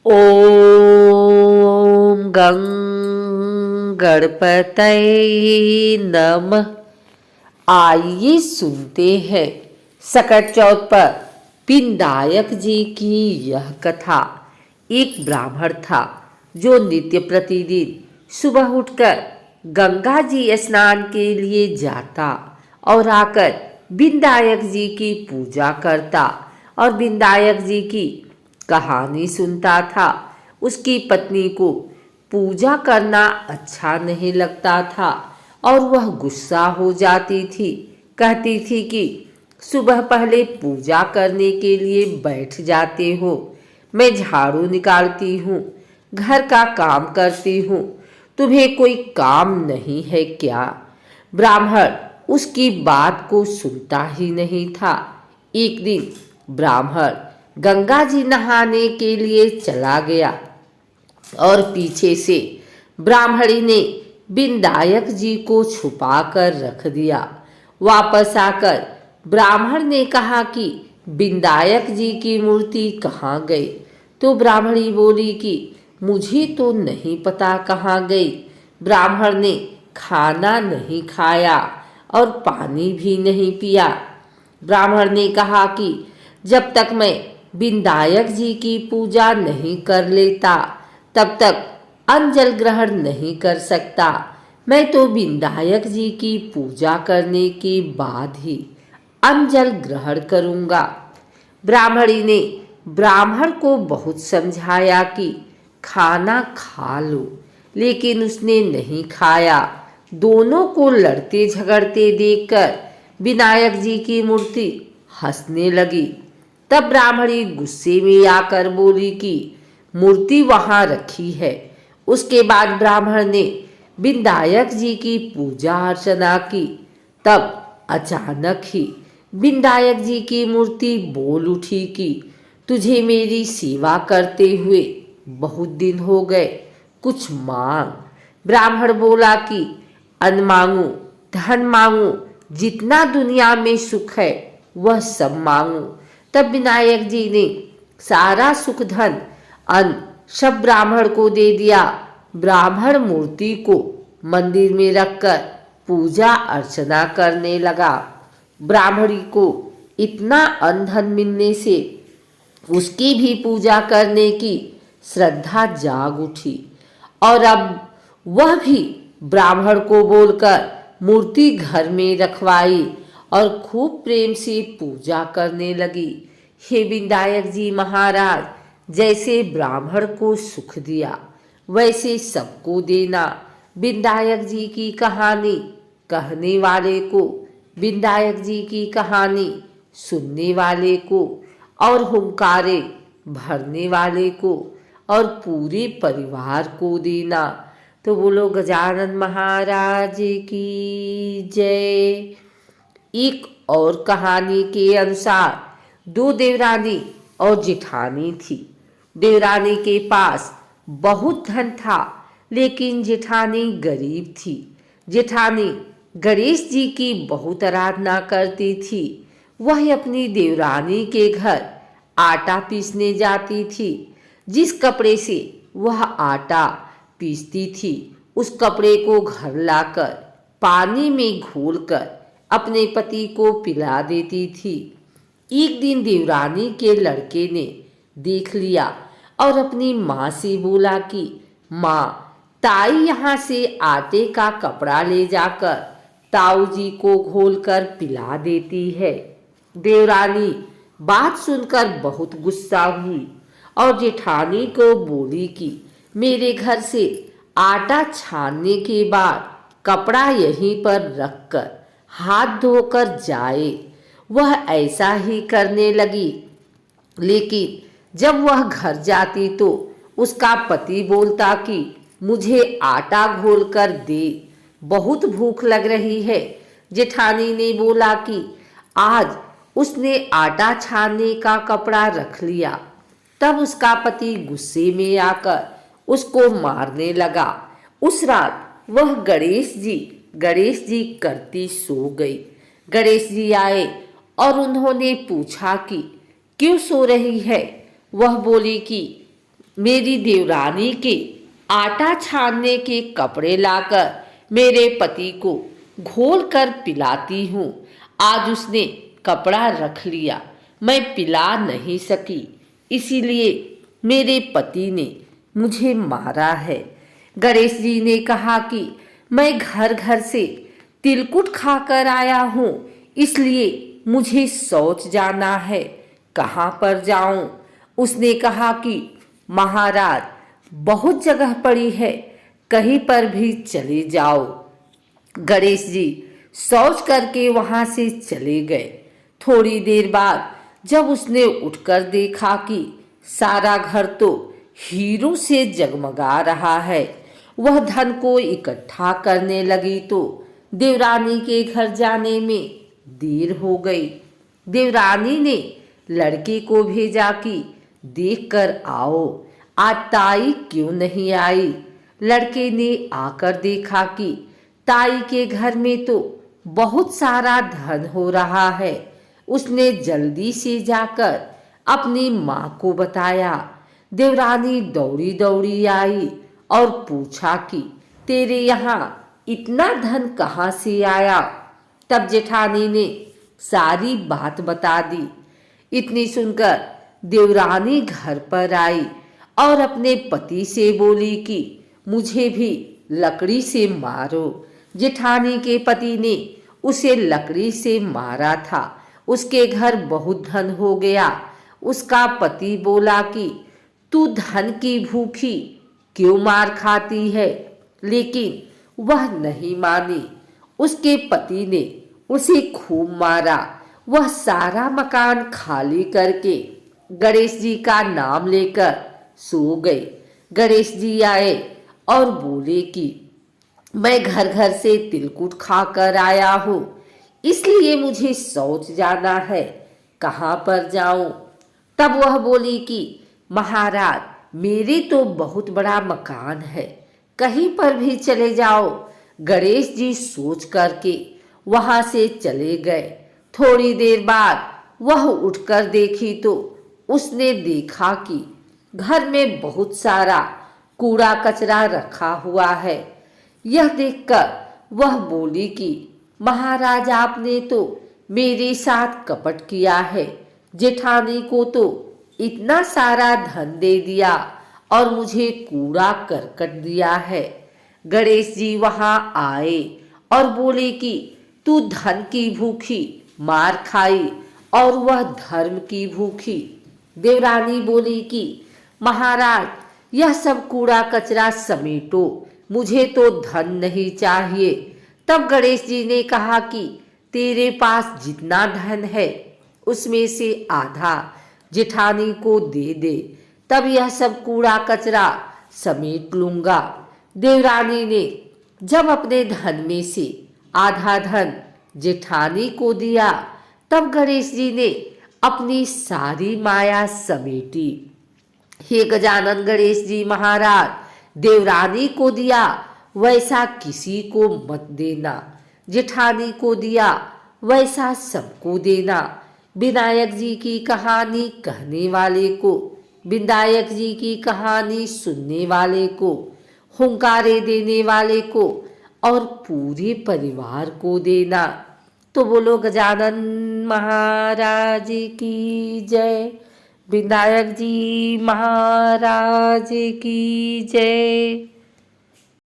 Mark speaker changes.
Speaker 1: ओम गं गणपतये नमः। आइए सुनते हैं सकट चौथ पर विनायक जी की यह कथा। एक ब्राह्मण था जो नित्य प्रतिदिन सुबह उठकर गंगा जी स्नान के लिए जाता और आकर विनायक जी की पूजा करता और विनायक जी की कहानी सुनता था। उसकी पत्नी को पूजा करना अच्छा नहीं लगता था और वह गुस्सा हो जाती थी। कहती थी कि सुबह पहले पूजा करने के लिए बैठ जाते हो, मैं झाड़ू निकालती हूँ, घर का काम करती हूँ, तुम्हें कोई काम नहीं है क्या? ब्राह्मण उसकी बात को सुनता ही नहीं था। एक दिन ब्राह्मण गंगा जी नहाने के लिए चला गया और पीछे से ब्राह्मणी ने विनायक जी को छुपा कर रख दिया। वापस आकर ब्राह्मण ने कहा कि विनायक जी की मूर्ति कहाँ गई? तो ब्राह्मणी बोली कि मुझे तो नहीं पता कहाँ गई। ब्राह्मण ने खाना नहीं खाया और पानी भी नहीं पिया। ब्राह्मण ने कहा कि जब तक मैं विनायक जी की पूजा नहीं कर लेता तब तक अन्न जल ग्रहण नहीं कर सकता। मैं तो विनायक जी की पूजा करने के बाद ही अन्न जल ग्रहण करूंगा। ब्राह्मणी ने ब्राह्मण को बहुत समझाया कि खाना खा लो, लेकिन उसने नहीं खाया। दोनों को लड़ते झगड़ते देखकर विनायक जी की मूर्ति हंसने लगी। तब ब्राह्मणी गुस्से में आकर बोली कि मूर्ति वहां रखी है। उसके बाद ब्राह्मण ने विनायक जी की पूजा अर्चना की। तब अचानक ही विनायक जी की मूर्ति बोल उठी कि तुझे मेरी सेवा करते हुए बहुत दिन हो गए, कुछ मांग। ब्राह्मण बोला कि अन्न मांगू, धन मांगू, जितना दुनिया में सुख है वह सब मांगू। तब विनायक जी ने सारा सुख धन अन्न सब ब्राह्मण को दे दिया। ब्राह्मण मूर्ति को मंदिर में रखकर पूजा अर्चना करने लगा। ब्राह्मणी को इतना अन्न धन मिलने से उसकी भी पूजा करने की श्रद्धा जाग उठी और अब वह भी ब्राह्मण को बोलकर मूर्ति घर में रखवाई और खूब प्रेम से पूजा करने लगी। हे विनायक जी महाराज, जैसे ब्राह्मण को सुख दिया वैसे सबको देना। विनायक जी की कहानी कहने वाले को, विनायक जी की कहानी सुनने वाले को और हुंकारे भरने वाले को और पूरे परिवार को देना। तो बोलो गजानन महाराज की जय। एक और कहानी के अनुसार दो देवरानी और जेठानी थी। देवरानी के पास बहुत धन था, लेकिन जेठानी गरीब थी। जेठानी गणेश जी की बहुत आराधना करती थी। वह अपनी देवरानी के घर आटा पीसने जाती थी। जिस कपड़े से वह आटा पीसती थी उस कपड़े को घर लाकर पानी में घोलकर अपने पति को पिला देती थी। एक दिन देवरानी के लड़के ने देख लिया और अपनी माँ से बोला कि माँ, ताई यहाँ से आटे का कपड़ा ले जाकर ताऊ जी को घोलकर पिला देती है। देवरानी बात सुनकर बहुत गुस्सा हुई और जेठानी को बोली कि मेरे घर से आटा छानने के बाद कपड़ा यहीं पर रखकर हाथ धोकर जाए। वह ऐसा ही करने लगी, लेकिन जब वह घर जाती तो उसका पति बोलता कि मुझे आटा घोलकर दे, बहुत भूख लग रही है। जेठानी ने बोला कि आज उसने आटा छानने का कपड़ा रख लिया। तब उसका पति गुस्से में आकर उसको मारने लगा। उस रात वह गणेश जी करती सो गई। गणेश जी आए और उन्होंने पूछा कि क्यों सो रही है? वह बोली कि मेरी देवरानी के आटा छानने के कपड़े लाकर मेरे पति को घोल कर पिलाती हूँ। आज उसने कपड़ा रख लिया, मैं पिला नहीं सकी, इसीलिए मेरे पति ने मुझे मारा है। गणेश जी ने कहा कि मैं घर घर से तिलकुट खाकर आया हूँ, इसलिए मुझे शौच जाना है, कहाँ पर जाऊं? उसने कहा कि महाराज, बहुत जगह पड़ी है, कहीं पर भी चले जाओ। गणेश जी शौच करके वहां से चले गए। थोड़ी देर बाद जब उसने उठकर देखा कि सारा घर तो हीरों से जगमगा रहा है, वह धन को इकट्ठा करने लगी तो देवरानी के घर जाने में देर हो गई। देवरानी ने लड़के को भेजा कि देख कर आओ, आज ताई क्यों नहीं आई। लड़के ने आकर देखा कि ताई के घर में तो बहुत सारा धन हो रहा है। उसने जल्दी से जाकर अपनी माँ को बताया। देवरानी दौड़ी दौड़ी आई और पूछा कि तेरे यहाँ इतना धन कहाँ से आया। तब जेठानी ने सारी बात बता दी। इतनी सुनकर देवरानी घर पर आई और अपने पति से बोली कि मुझे भी लकड़ी से मारो। जेठानी के पति ने उसे लकड़ी से मारा था। उसके घर बहुत धन हो गया। उसका पति बोला कि तू धन की भूखी क्यों मार खाती है, लेकिन वह नहीं मानी। उसके पति ने उसे खूब मारा। वह सारा मकान खाली करके गणेश जी का नाम लेकर सो गई। गणेश जी आए और बोले कि मैं घर घर से तिलकुट खाकर आया हूँ, इसलिए मुझे शौच जाना है, कहाँ पर जाऊं? तब वह बोली कि महाराज, मेरे तो बहुत बड़ा मकान है, कहीं पर भी चले जाओ। गणेश जी सोच करके वहां से चले गए। थोड़ी देर बाद वह उठकर देखी तो उसने देखा कि घर में बहुत सारा कूड़ा कचरा रखा हुआ है। यह देखकर वह बोली कि महाराज, आपने तो मेरे साथ कपट किया है। जेठानी को तो इतना सारा धन दे दिया और मुझे कूड़ा करकट दिया है। गणेश जी वहां आए और बोले कि तू धन की भूखी मार खाई और वह धर्म की भूखी। देवरानी बोली कि महाराज, यह सब कूड़ा कचरा समेटो, मुझे तो धन नहीं चाहिए। तब गणेश जी ने कहा कि तेरे पास जितना धन है उसमें से आधा जेठानी को दे दे, तब यह सब कूड़ा कचरा समेट लूंगा। देवरानी ने जब अपने धन में से आधा धन जेठानी को दिया, तब गणेश जी ने अपनी सारी माया समेटी। हे गजानन गणेश जी महाराज, देवरानी को दिया वैसा किसी को मत देना, जेठानी को दिया वैसा सबको देना। विनायक जी की कहानी कहने वाले को, विनायक जी की कहानी सुनने वाले को, हुंकारे देने वाले को और पूरे परिवार को देना। तो बोलो गजानन महाराज की जय, विनायक जी महाराज की जय।